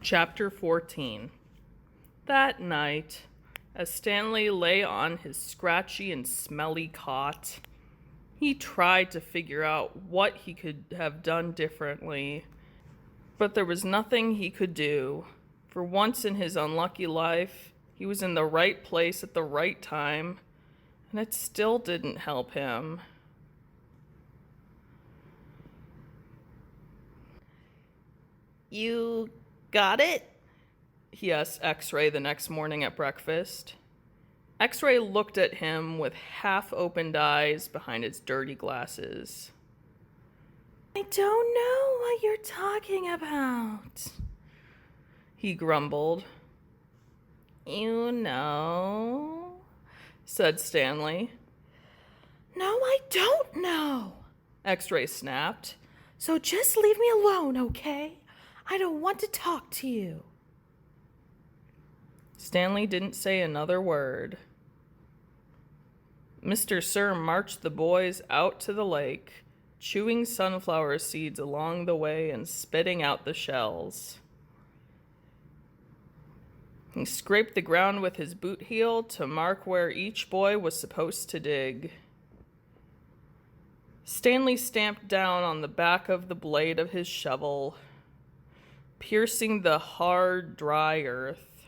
Chapter 14. That night, as Stanley lay on his scratchy and smelly cot, he tried to figure out what he could have done differently, but there was nothing he could do. For once in his unlucky life, he was in the right place at the right time, and it still didn't help him. You got it? He asked X-Ray the next morning at breakfast. X-Ray looked at him with half-opened eyes behind his dirty glasses. I don't know what you're talking about, he grumbled. You know, said Stanley. No, I don't know, X-Ray snapped. So just leave me alone, okay? I don't want to talk to you. Stanley didn't say another word. Mr. Sir marched the boys out to the lake, chewing sunflower seeds along the way and spitting out the shells. He scraped the ground with his boot heel to mark where each boy was supposed to dig. Stanley stamped down on the back of the blade of his shovel, piercing the hard, dry earth.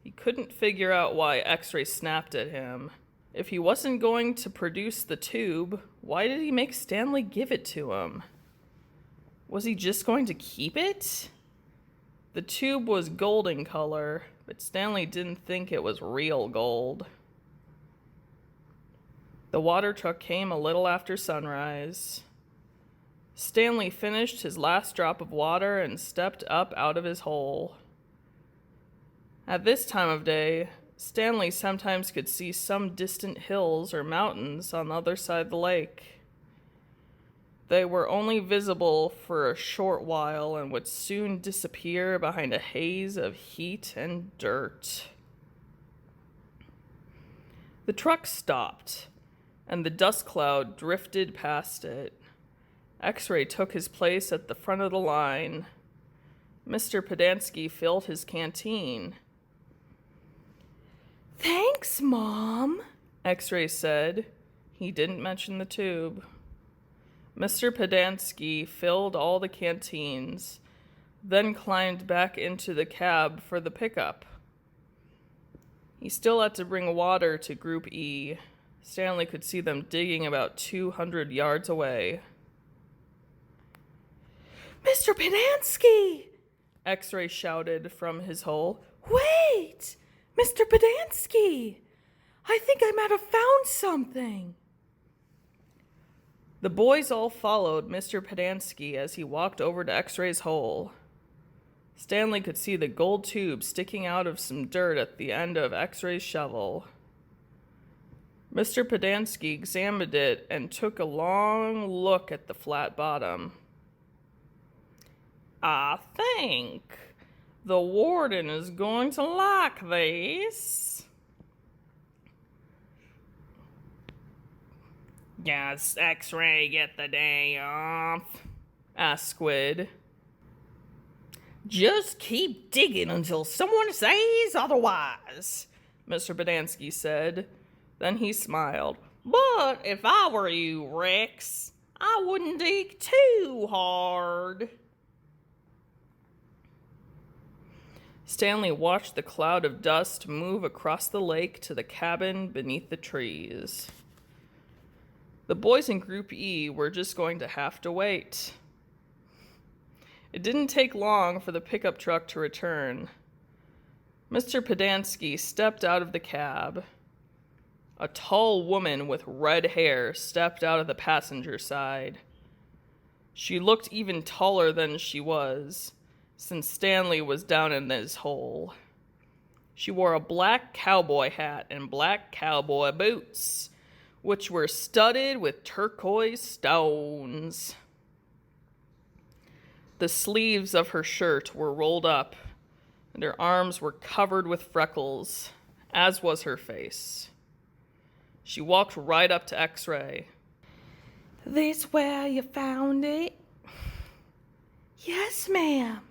He couldn't figure out why X-Ray snapped at him. If he wasn't going to produce the tube, why did he make Stanley give it to him? Was he just going to keep it? The tube was golden color, but Stanley didn't think it was real gold. The water truck came a little after sunrise. Stanley finished his last drop of water and stepped up out of his hole. At this time of day, Stanley sometimes could see some distant hills or mountains on the other side of the lake. They were only visible for a short while and would soon disappear behind a haze of heat and dirt. The truck stopped, and the dust cloud drifted past it. X-Ray took his place at the front of the line. Mr. Pedansky filled his canteen. Thanks, Mom, X-Ray said. He didn't mention the tube. Mr. Pedansky filled all the canteens, then climbed back into the cab for the pickup. He still had to bring water to Group E. Stanley could see them digging about 200 yards away. Mr. Pedansky! X-Ray shouted from his hole. Wait! Mr. Pedansky! I think I might have found something. The boys all followed Mr. Pedansky as he walked over to X-Ray's hole. Stanley could see the gold tube sticking out of some dirt at the end of X-Ray's shovel. Mr. Pedansky examined it and took a long look at the flat bottom. I think the warden is going to like this. Does X-Ray get the day off? asked Squid. Just keep digging until someone says otherwise, Mr. Pedansky said. Then he smiled. But if I were you, Rex, I wouldn't dig too hard. Stanley watched the cloud of dust move across the lake to the cabin beneath the trees. The boys in Group E were just going to have to wait. It didn't take long for the pickup truck to return. Mr. Pedansky stepped out of the cab. A tall woman with red hair stepped out of the passenger side. She looked even taller than she was, since Stanley was down in his hole. She wore a black cowboy hat and black cowboy boots, which were studded with turquoise stones. The sleeves of her shirt were rolled up, and her arms were covered with freckles, as was her face. She walked right up to X-Ray. This where you found it? Yes, ma'am.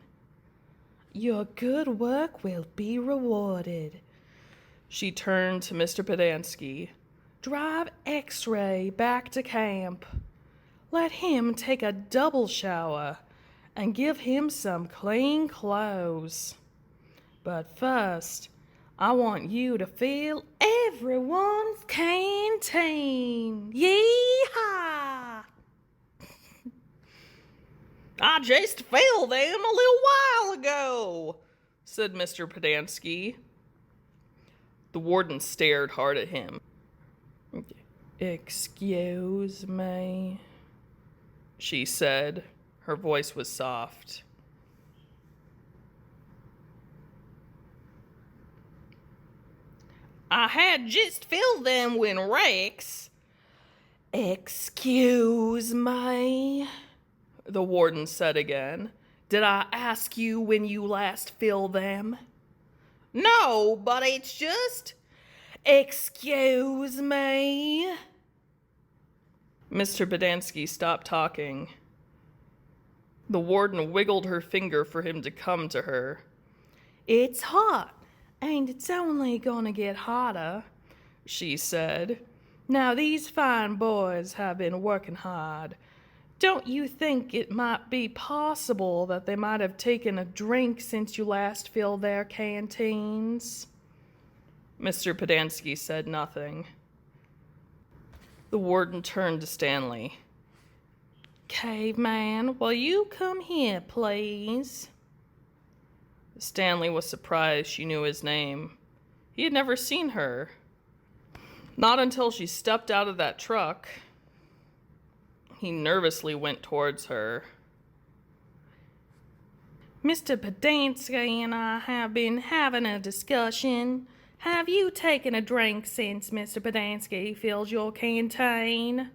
Your good work will be rewarded. She turned to Mr. Pedanski. Drive X-Ray back to camp. Let him take a double shower and give him some clean clothes. But first, I want you to fill everyone's canteen. Yee-haw! I just filled them a little while ago, said Mr. Pedanski. The warden stared hard at him. Excuse me, she said. Her voice was soft. I had just filled them when Rex. Excuse me, the warden said again. Did I ask you when you last filled them? No, but it's just... Excuse me. Mr. Pedanski stopped talking. The warden wiggled her finger for him to come to her. It's hot, and it's only gonna get hotter, she said. Now these fine boys have been working hard. Don't you think it might be possible that they might have taken a drink since you last filled their canteens? Mr. Pedanski said nothing. The warden turned to Stanley. Caveman, will you come here, please? Stanley was surprised she knew his name. He had never seen her. Not until she stepped out of that truck. He nervously went towards her. Mr. Pedanski and I have been having a discussion. Have you taken a drink since Mr. Pedanski filled your canteen?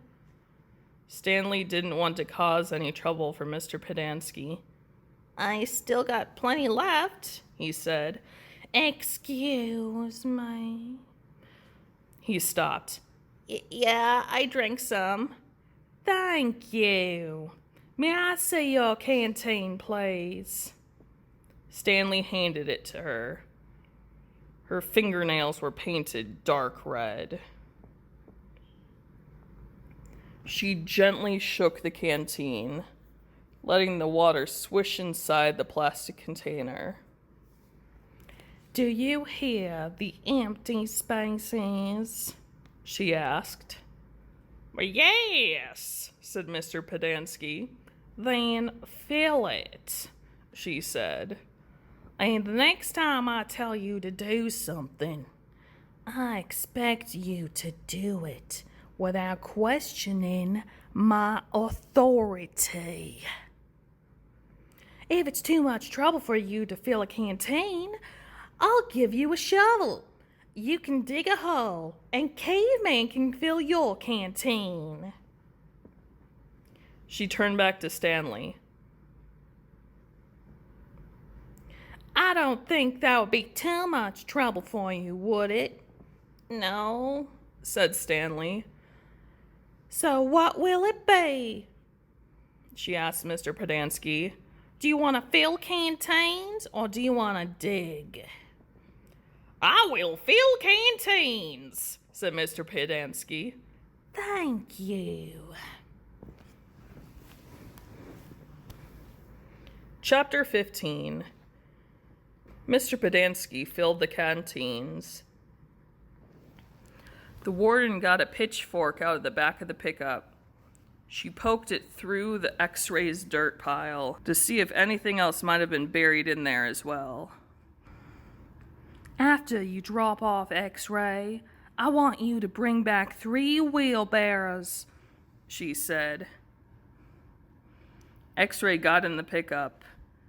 Stanley didn't want to cause any trouble for Mr. Pedanski. I still got plenty left, he said. Excuse me. He stopped. Yeah, I drank some. Thank you. May I see your canteen, please? Stanley handed it to her. Her fingernails were painted dark red. She gently shook the canteen, letting the water swish inside the plastic container. Do you hear the empty spaces? She asked. Yes, said Mr. Pedanski. Then fill it, she said. And the next time I tell you to do something, I expect you to do it without questioning my authority. If it's too much trouble for you to fill a canteen, I'll give you a shovel. You can dig a hole, and Caveman can fill your canteen. She turned back to Stanley. I don't think that would be too much trouble for you, would it? No, said Stanley. So what will it be? She asked Mr. Pedanski. Do you want to fill canteens or do you want to dig? I will fill canteens, said Mr. Pedanski. Thank you. Chapter 15. Mr. Pedanski filled the canteens. The warden got a pitchfork out of the back of the pickup. She poked it through the X-rays dirt pile to see if anything else might have been buried in there as well. After you drop off X-ray, I want you to bring back 3 wheelbarrows, she said. X-ray got in the pickup.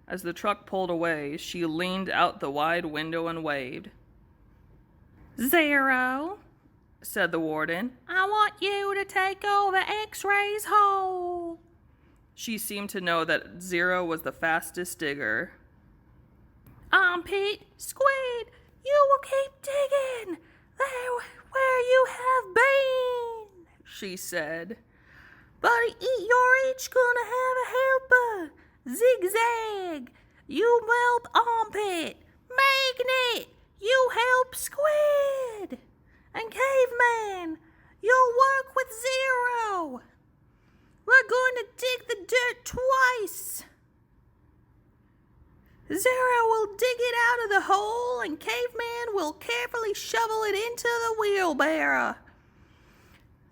As the truck pulled away, she leaned out the wide window and waved. 0, said the warden. I want you to take over X-ray's hole. She seemed to know that 0 was the fastest digger. Armpit, Squid, you will keep digging there where you have been, she said. But you're each gonna have a helper. Zigzag, You help Armpit. Magnet, you help Squid. And Caveman, you'll work with Zero. We're going to dig the dirt twice. Zero will dig it out of the hole, and Caveman will carefully shovel it into the wheelbarrow.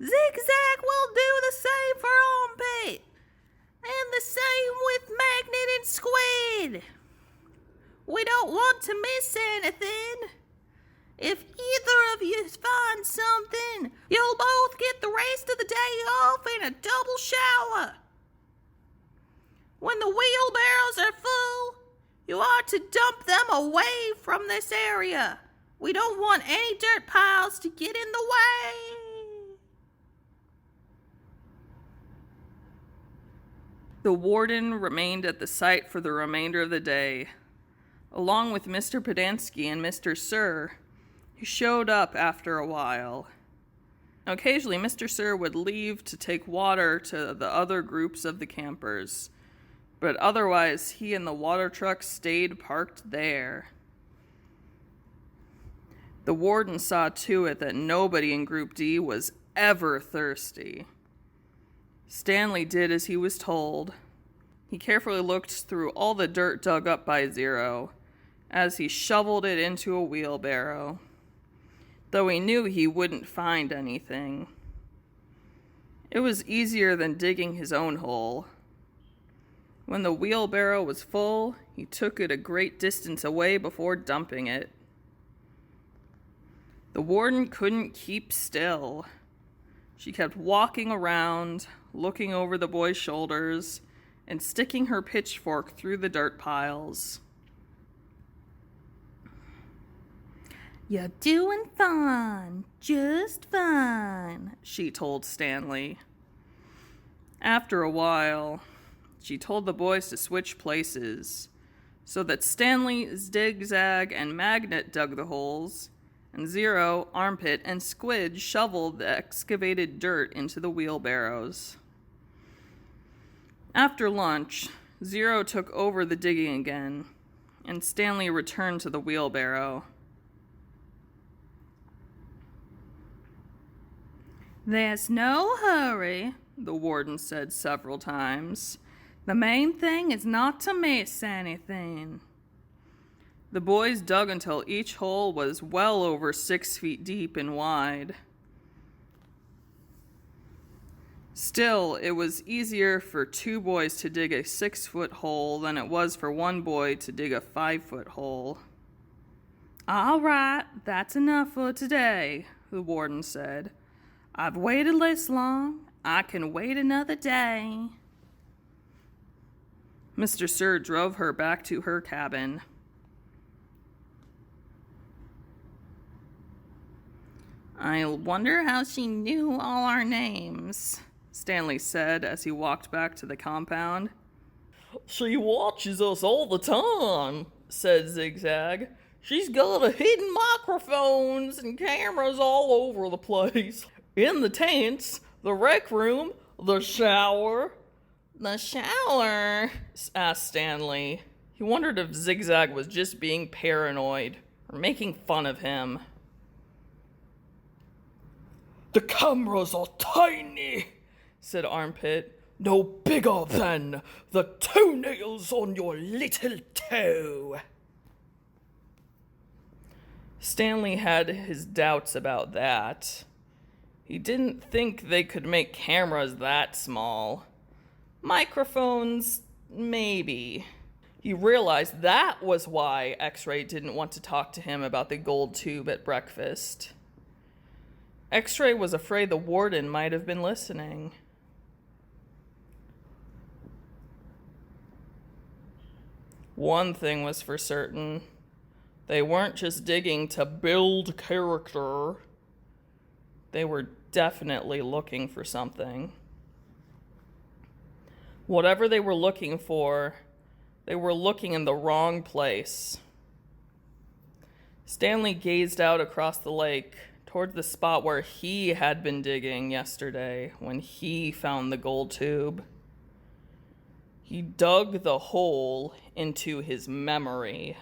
Zigzag will do the same for Armpit, and the same with Magnet and Squid. We don't want to miss anything. If either of you find something, you'll both get the rest of the day off in a double shower. When the wheelbarrows are full, you are to dump them away from this area. We don't want any dirt piles to get in the way. The warden remained at the site for the remainder of the day, along with Mr. Podansky and Mr. Sir, who showed up after a while. Occasionally, Mr. Sir would leave to take water to the other groups of the campers, but otherwise he and the water truck stayed parked there. The warden saw to it that nobody in Group D was ever thirsty. Stanley did as he was told. He carefully looked through all the dirt dug up by Zero as he shoveled it into a wheelbarrow, though he knew he wouldn't find anything. It was easier than digging his own hole. When the wheelbarrow was full, he took it a great distance away before dumping it. The warden couldn't keep still. She kept walking around, looking over the boy's shoulders, and sticking her pitchfork through the dirt piles. You're doing fine, just fine, she told Stanley. After a while, she told the boys to switch places, so that Stanley, Zigzag, and Magnet dug the holes, and Zero, Armpit, and Squid shoveled the excavated dirt into the wheelbarrows. After lunch, Zero took over the digging again, and Stanley returned to the wheelbarrow. There's no hurry, the warden said several times. The main thing is not to miss anything. The boys dug until each hole was well over 6 feet deep and wide. Still, it was easier for 2 boys to dig a 6-foot hole than it was for 1 boy to dig a 5-foot hole. All right, that's enough for today, the warden said. I've waited this long. I can wait another day. Mr. Sir drove her back to her cabin. I wonder how she knew all our names, Stanley said as he walked back to the compound. She watches us all the time, said Zigzag. She's got a hidden microphones and cameras all over the place. In the tents, the rec room, the shower. The shower? Asked Stanley. He wondered if Zigzag was just being paranoid or making fun of him. The cameras are tiny, said Armpit. No bigger than the toenails on your little toe. Stanley had his doubts about that. He didn't think they could make cameras that small. Microphones, maybe. He realized that was why X-Ray didn't want to talk to him about the gold tube at breakfast. X-Ray was afraid the warden might have been listening. One thing was for certain. They weren't just digging to build character. They were definitely looking for something. Whatever they were looking for, they were looking in the wrong place. Stanley gazed out across the lake toward the spot where he had been digging yesterday when he found the gold tube. He dug the hole into his memory.